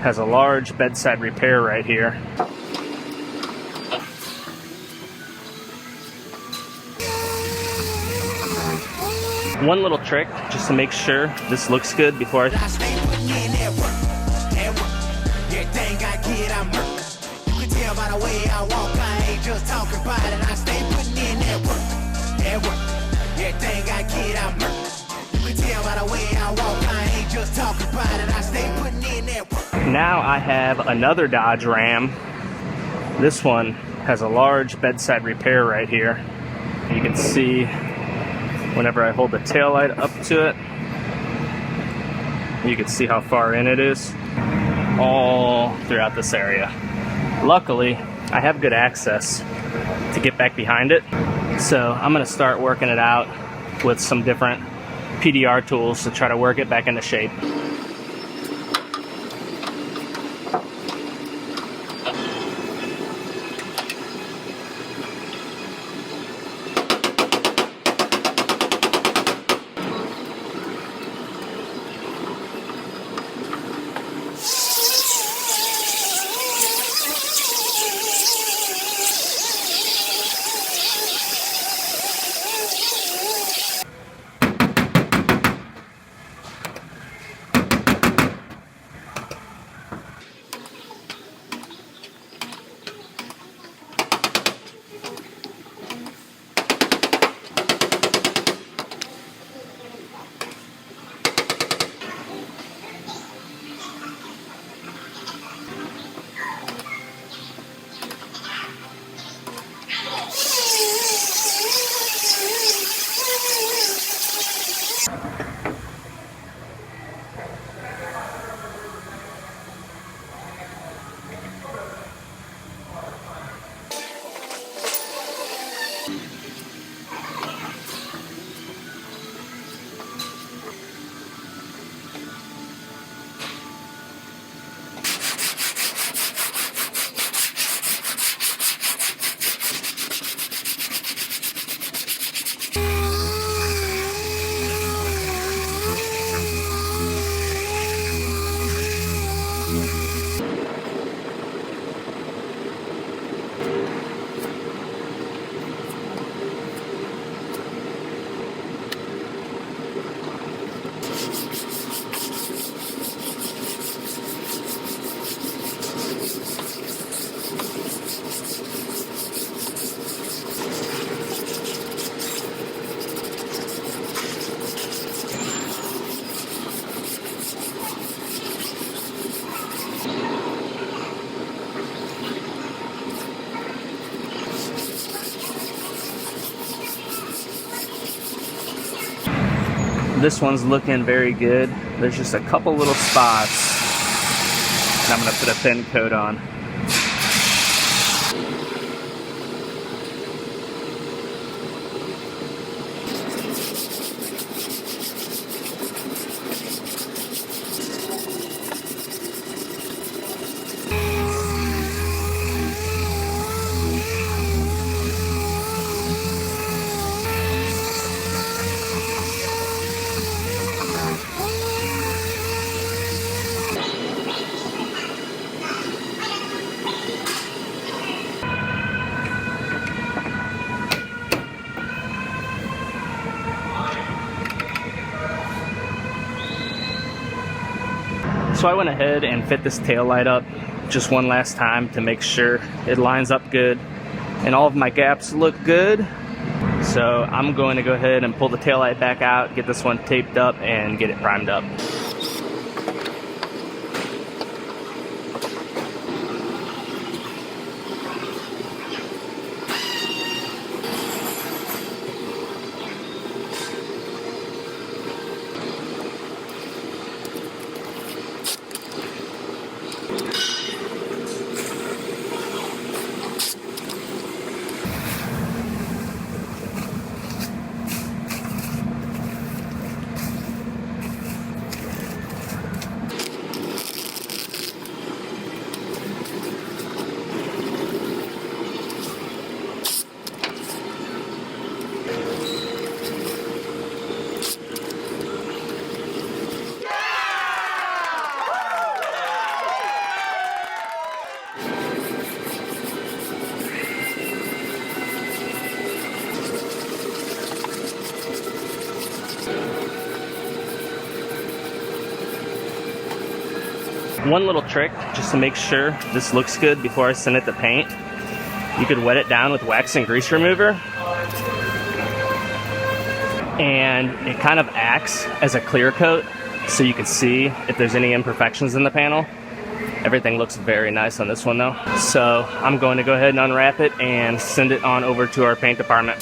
has a large bedside repair right here. One little trick, just to make sure this looks good before I Now I have another Dodge Ram. This one has a large bedside repair right here. You can see whenever I hold the taillight up to it, you can see how far in it is all throughout this area. Luckily, I have good access to get back behind it, so I'm going to start working it out with some different PDR tools to try to work it back into shape. This one's looking very good. There's just a couple little spots and I'm going to put a thin coat on. So I went ahead and fit this tail light up just one last time to make sure it lines up good and all of my gaps look good. So I'm going to go ahead and pull the tail light back out, get this one taped up and get it primed up. One little trick, just to make sure this looks good before I send it to paint, you could wet it down with wax and grease remover, and it kind of acts as a clear coat so you can see if there's any imperfections in the panel. Everything looks very nice on this one though. So I'm going to go ahead and unwrap it and send it on over to our paint department.